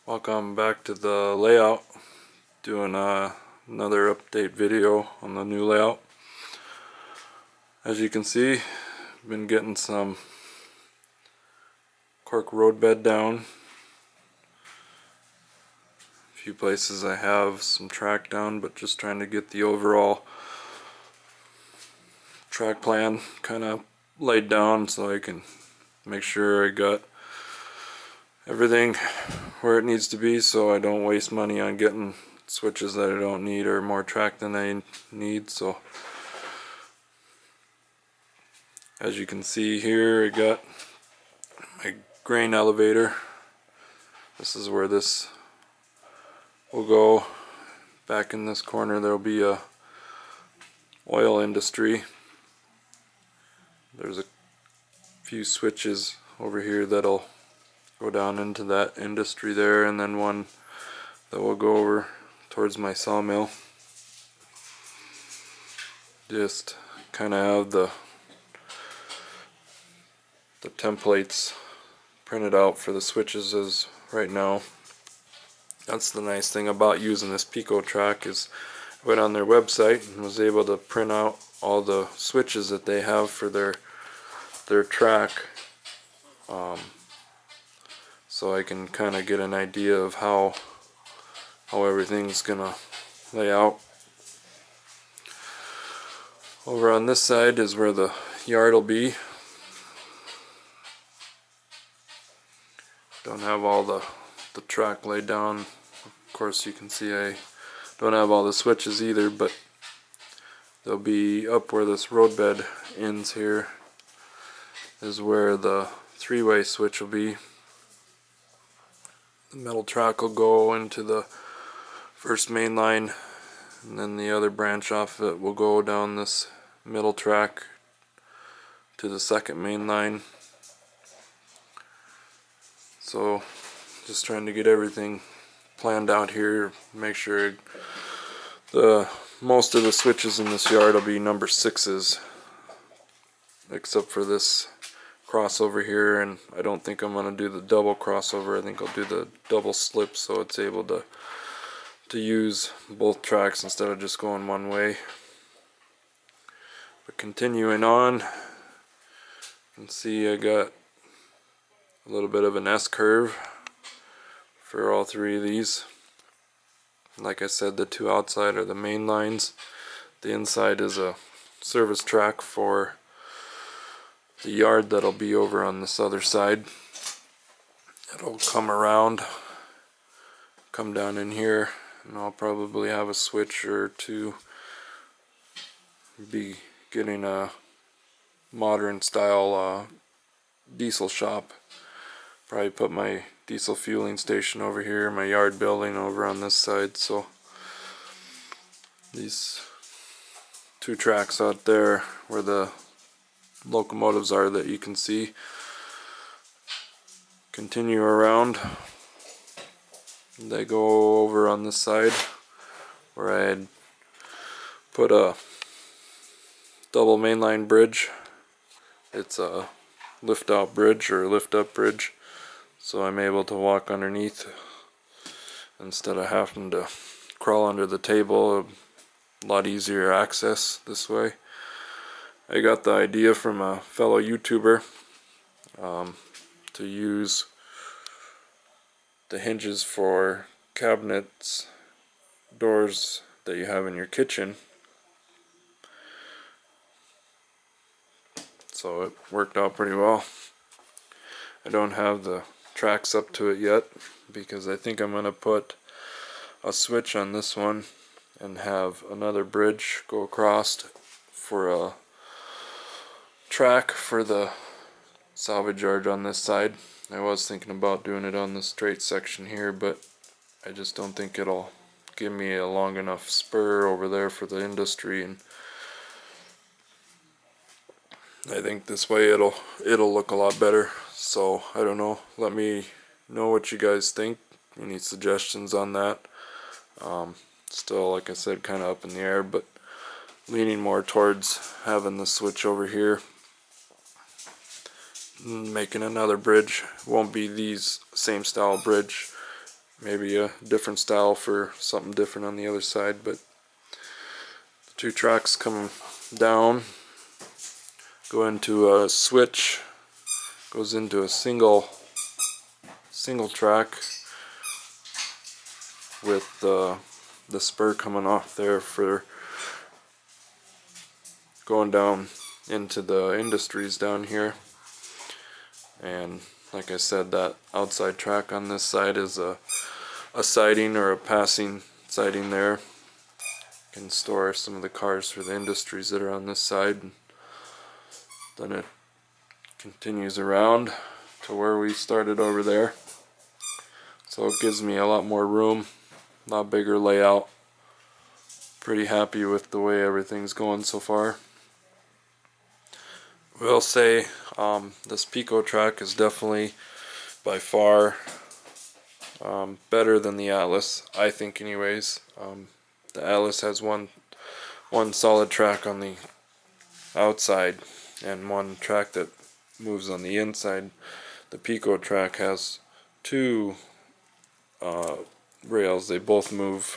Welcome back to the layout. Doing another update video on the new layout. As you can see, I've been getting some cork road bed down. A few places I have some track down, but just trying to get the overall track plan kind of laid down so I can make sure I got everything where it needs to be, so I don't waste money on getting switches that I don't need or more track than I need. So as you can see here, I got my grain elevator. This is where this will go. Back in this corner there will be a oil industry. There's a few switches over here that'll go down into that industry there, and then one that will go over towards my sawmill. Just kind of have the templates printed out for the switches as right now. That's the nice thing about using this Pico-Track, is I went on their website and was able to print out all the switches that they have for their track, so I can kind of get an idea of how everything's gonna lay out. Over on this side is where the yard will be. Don't have all the track laid down. Of course you can see I don't have all the switches either, but they'll be up where this road bed ends here is where the three-way switch will be. The metal track will go into the first main line, and then the other branch off of it will go down this middle track to the second main line. So just trying to get everything planned out here, make sure most of the switches in this yard will be number 6s, except for this crossover here, and I don't think I'm going to do the double crossover. I think I'll do the double slip so it's able to use both tracks instead of just going one way. But continuing on, you can see I got a little bit of an S-curve for all three of these. Like I said, the two outside are the main lines. The inside is a service track for the yard that'll be over on this other side. It'll come around, come down in here, and I'll probably have a switch or two. Be getting a modern style diesel shop. Probably put my diesel fueling station over here, my yard building over on this side. So these two tracks out there where the locomotives are that you can see continue around. They go over on this side where I had put a double mainline bridge. It's a lift out bridge or lift up bridge, so I'm able to walk underneath instead of having to crawl under the table. A lot easier access this way. I got the idea from a fellow YouTuber to use the hinges for cabinets, doors that you have in your kitchen. So it worked out pretty well. I don't have the tracks up to it yet because I think I'm going to put a switch on this one and have another bridge go across for a track for the salvage yard on this side. I was thinking about doing it on the straight section here, but I just don't think it'll give me a long enough spur over there for the industry, and I think this way it'll look a lot better. So I don't know, let me know what you guys think, any suggestions on that. Still, like I said, kind of up in the air, but leaning more towards having the switch over here, making another bridge. Won't be these same style bridge maybe a different style for something different on the other side. But the two tracks come down, go into a switch, goes into a single track with the spur coming off there for going down into the industries down here. And like I said, that outside track on this side is a siding or a passing siding there. You can store some of the cars for the industries that are on this side. Then it continues around to where we started over there. So it gives me a lot more room, a lot bigger layout. Pretty happy with the way everything's going so far. Will say this Pico track is definitely by far better than the Atlas, I think anyways. The Atlas has one solid track on the outside and one track that moves on the inside. The Pico track has two rails. They both move,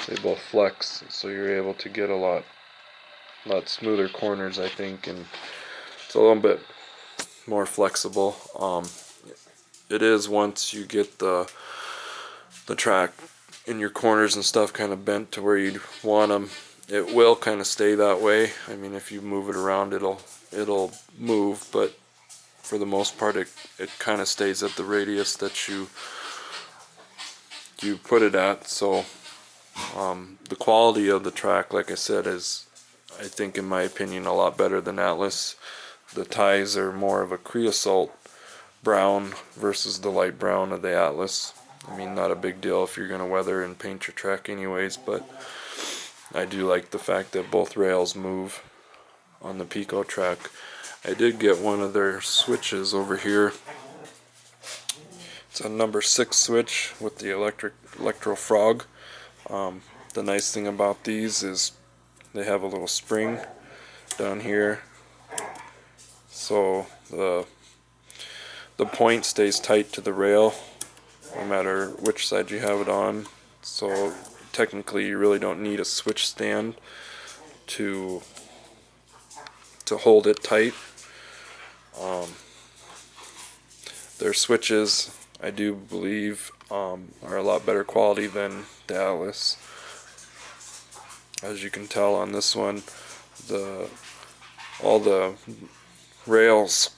they both flex, so you're able to get a lot smoother corners, I think, and it's a little bit more flexible. It is, once you get the track in your corners and stuff kind of bent to where you'd want them, it will kind of stay that way. I mean, if you move it around, it'll move, but for the most part it kind of stays at the radius that you put it at. So the quality of the track, like I said, is, I think in my opinion, a lot better than Atlas. The ties are more of a creosote brown versus the light brown of the Atlas. I mean, not a big deal if you're going to weather and paint your track anyways, but I do like the fact that both rails move on the Pico track. I did get one of their switches over here. It's a number 6 switch with the Electro Frog. The nice thing about these is they have a little spring down here, so the point stays tight to the rail no matter which side you have it on. So technically you really don't need a switch stand to hold it tight. Their switches, I do believe, are a lot better quality than the Atlas. As you can tell on this one, all the rails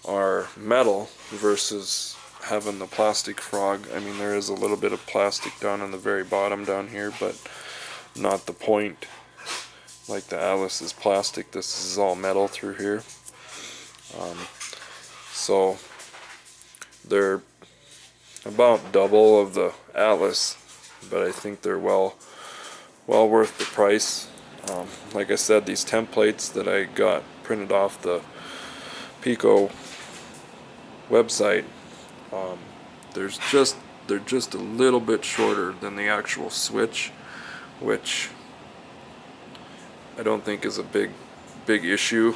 are metal versus having the plastic frog. I mean, there is a little bit of plastic down on the very bottom down here, but not the point like the Atlas is plastic. This is all metal through here. So they're about double of the Atlas, but I think they're well worth the price. Like I said, these templates that I got printed off the Pico website, they're just a little bit shorter than the actual switch, which I don't think is a big issue.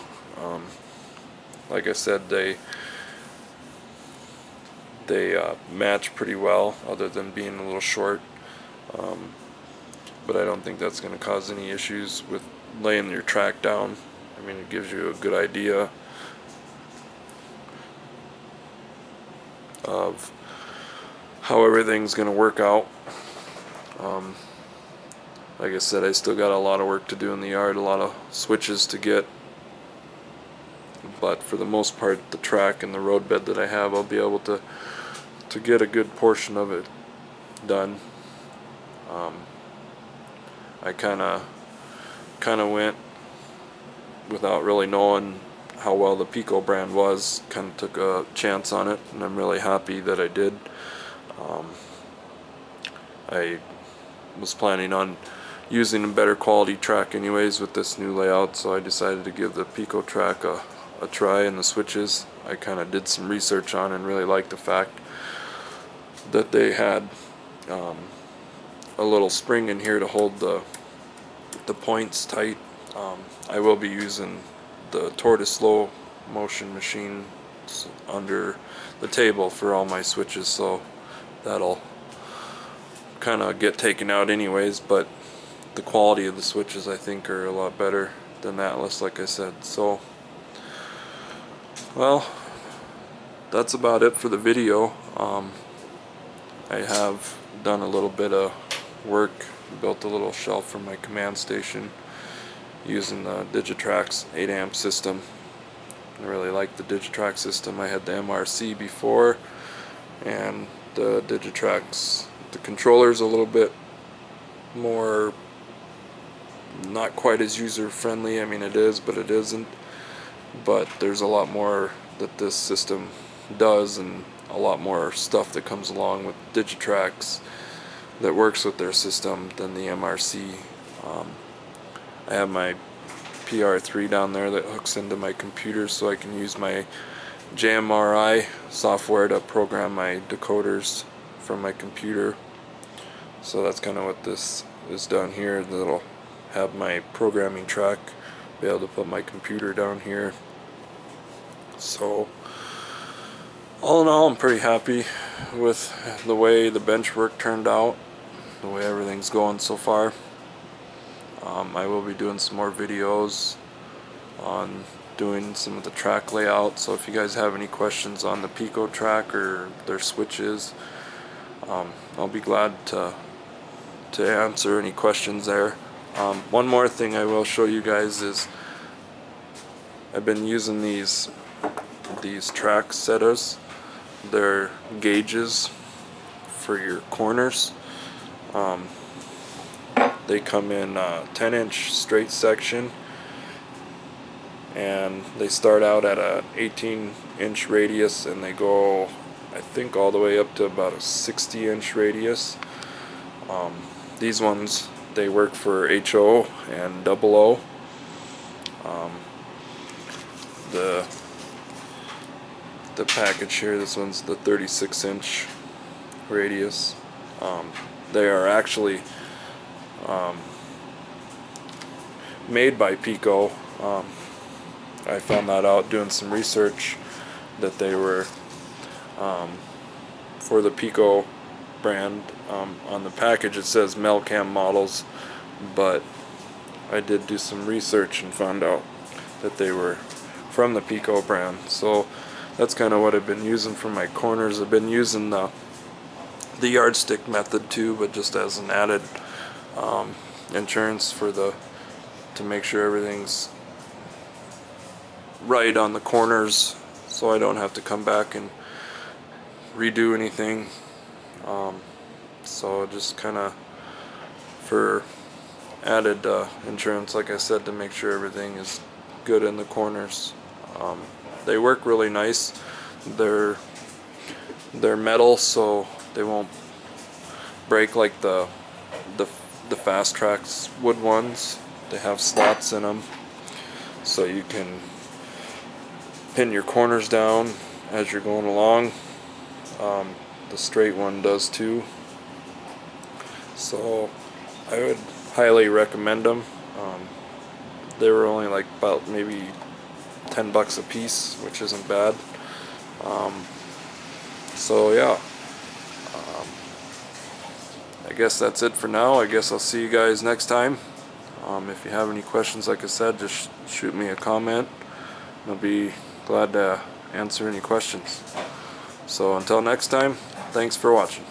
Like I said, they match pretty well, other than being a little short. But I don't think that's going to cause any issues with laying your track down. I mean, it gives you a good idea of how everything's going to work out. Like I said, I still got a lot of work to do in the yard, a lot of switches to get, but for the most part, the track and the road bed that I have, I'll be able to get a good portion of it done. I kind of went without really knowing how well the Pico brand was, kind of took a chance on it, and I'm really happy that I did. I was planning on using a better quality track anyways with this new layout, so I decided to give the Pico track a try in the switches. I kind of did some research on and really liked the fact that they had a little spring in here to hold the points tight. I will be using the Tortoise slow motion machine under the table for all my switches, so that'll kind of get taken out anyways, but the quality of the switches I think are a lot better than Atlas, like I said. So, well, that's about it for the video. I have done a little bit of work, built a little shelf for my command station using the Digitrax 8 amp system. I really like the Digitrax system. I had the MRC before, and the Digitrax, the controller's a little bit more, not quite as user friendly. I mean, it is, but it isn't. But there's a lot more that this system does, and a lot more stuff that comes along with Digitrax that works with their system than the MRC. I have my PR3 down there that hooks into my computer, so I can use my JMRI software to program my decoders from my computer. So that's kind of what this is down here. That'll have my programming track, be able to put my computer down here. So all in all, I'm pretty happy with the way the bench work turned out, the way everything's going so far. I will be doing some more videos on doing some of the track layout, so if you guys have any questions on the Pico track or their switches, I'll be glad to answer any questions there. One more thing I will show you guys is I've been using these track setters. They're gauges for your corners. They come in 10-inch straight section, and they start out at a 18-inch radius, and they go, I think, all the way up to about a 60-inch radius. These ones, they work for HO and OO. The package here, this one's the 36-inch radius. They are actually made by Pico. I found that out doing some research, that they were for the Pico brand. On the package it says Melcam models, but I did do some research and found out that they were from the Pico brand. So that's kind of what I've been using for my corners. I've been using the yardstick method too, but just as an added insurance to make sure everything's right on the corners, so I don't have to come back and redo anything. So just kind of for added insurance, like I said, to make sure everything is good in the corners. They work really nice. They're metal, so they won't break like the Fast Tracks wood ones. They have slots in them, so you can pin your corners down as you're going along. The straight one does too. So I would highly recommend them. They were only like about maybe $10 a piece, which isn't bad. So yeah, I guess that's it for now. I guess I'll see you guys next time. If you have any questions, like I said, just shoot me a comment. I'll be glad to answer any questions. So until next time, thanks for watching.